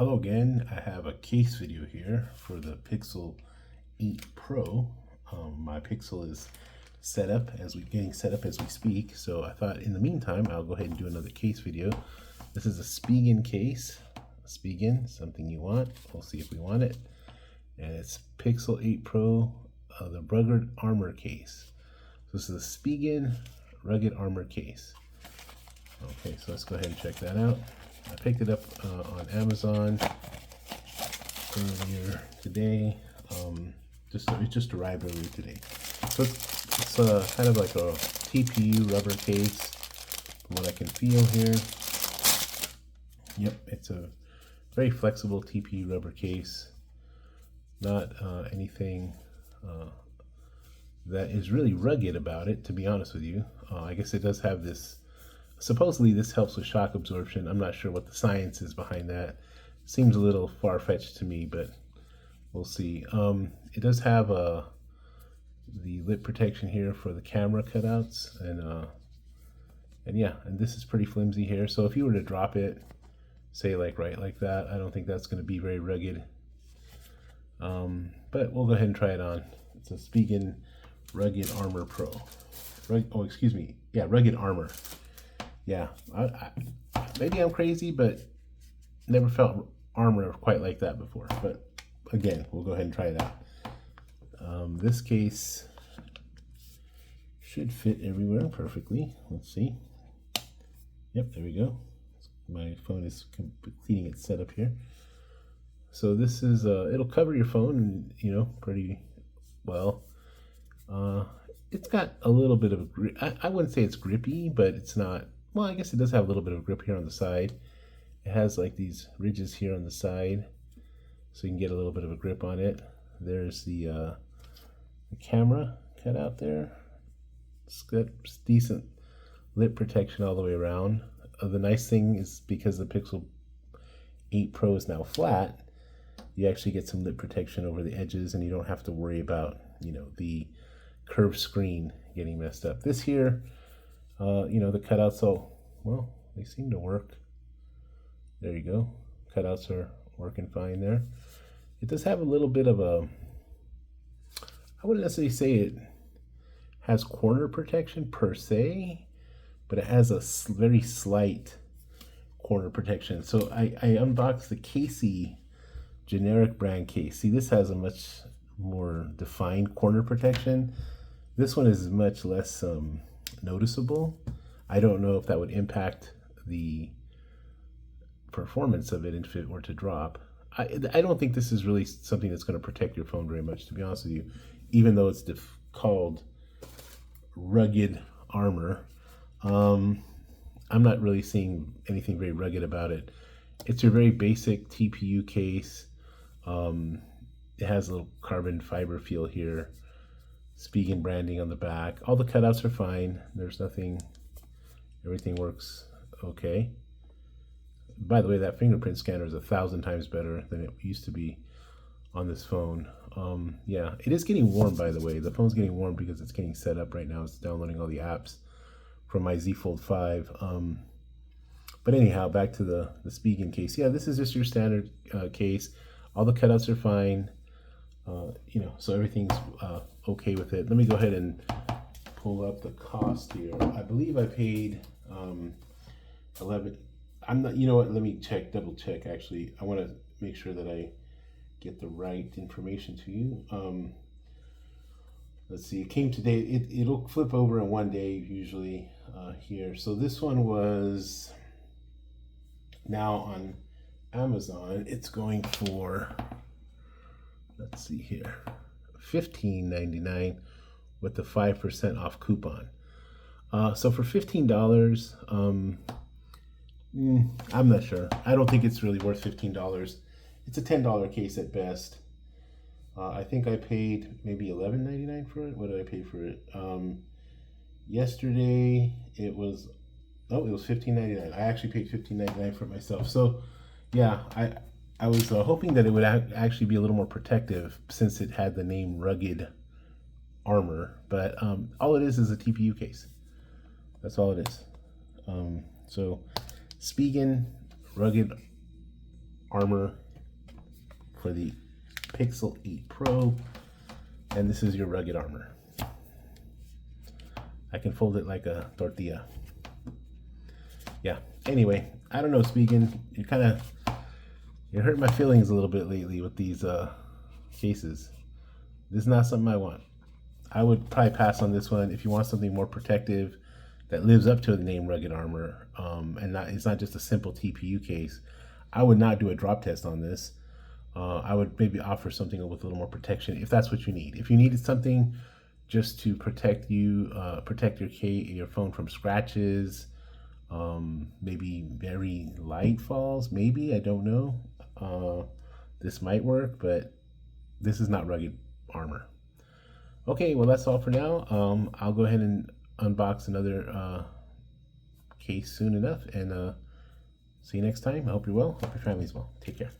Hello again. I have a case video here for the Pixel 8 Pro. My Pixel is getting set up as we speak. So I thought in the meantime, I'll go ahead and do another case video. This is a Spigen case. Spigen, something you want. We'll see if we want it. And it's Pixel 8 Pro, the Rugged Armor case. So this is a Spigen Rugged Armor case. Okay, so let's go ahead and check that out. I picked it up on Amazon earlier today. It just arrived earlier today. So it's kind of like a TPU rubber case, from what I can feel here. Yep, it's a very flexible TPU rubber case. Not anything that is really rugged about it, to be honest with you. I guess it does have this. Supposedly this helps with shock absorption. I'm not sure what the science is behind that. Seems a little far-fetched to me, but we'll see. It does have the lip protection here for the camera cutouts, and yeah, and this is pretty flimsy here. So if you were to drop it, say like right like that, I don't think that's going to be very rugged. But we'll go ahead and try it on. It's a Spigen Rugged Armor Pro. Oh, excuse me. Yeah, Rugged Armor. Yeah, maybe I'm crazy, but never felt armor quite like that before. But again, we'll go ahead and try it out. This case should fit everywhere perfectly. Let's see. Yep, there we go. My phone is completing its setup here. So this is, it'll cover your phone, you know, pretty well. It's got a little bit of a grip. I wouldn't say it's grippy, but it's not. Well, I guess it does have a little bit of grip here on the side. It has like these ridges here on the side, so you can get a little bit of a grip on it. There's the camera cut out there. It's got decent lip protection all the way around. The nice thing is because the Pixel 8 Pro is now flat, you actually get some lip protection over the edges, and you don't have to worry about, you know, the curved screen getting messed up. This here, you know, the cutouts, well, they seem to work. There you go. Cutouts are working fine there. It does have a little bit of a, I wouldn't necessarily say it has corner protection per se, but it has a very slight corner protection. So I unboxed the Casey generic brand case. See, this has a much more defined corner protection. This one is much less noticeable. I don't know if that would impact the performance of it if it were to drop. I don't think this is really something that's going to protect your phone very much, to be honest with you, even though it's called Rugged Armor. I'm not really seeing anything very rugged about it. It's your very basic TPU case. It has a little carbon fiber feel here. Spigen branding on the back. All the cutouts are fine. There's nothing, everything works okay. By the way, that fingerprint scanner is 1,000 times better than it used to be on this phone. Yeah, it is getting warm, by the way. The phone's getting warm because it's getting set up right now. It's downloading all the apps from my Z Fold 5. But anyhow, back to the Spigen case. Yeah, this is just your standard case. All the cutouts are fine. You know, so everything's okay with it. Let me go ahead and pull up the cost here. I believe I paid 11. I'm not, you know what, let me double check actually. I want to make sure that I get the right information to you. Let's see, it came today. It'll flip over in one day usually here. So this one was now on Amazon. It's going for, let's see here, $15.99 with the 5% off coupon. So for $15, I'm not sure. I don't think it's really worth $15. It's a $10 case at best. I think I paid maybe $11.99 for it. What did I pay for it? Yesterday it was $15.99. I actually paid $15.99 for it myself. So yeah, I was hoping that it would actually be a little more protective since it had the name Rugged Armor, but all it is a TPU case. That's all it is. So Spigen Rugged Armor for the Pixel 8 Pro, and this is your rugged armor. I can fold it like a tortilla. Yeah, anyway, I don't know, Spigen, you're hurting my feelings a little bit lately with these cases. This is not something I want. I would probably pass on this one. If you want something more protective that lives up to the name Rugged Armor, and it's not just a simple TPU case, I would not do a drop test on this. I would maybe offer something with a little more protection if that's what you need. If you needed something just to protect you, protect your phone from scratches, maybe very light falls, maybe, I don't know. This might work, but this is not Rugged Armor. Okay, well, that's all for now. I'll go ahead and unbox another case soon enough, and see you next time. I hope you're well. Hope your family's well. Take care.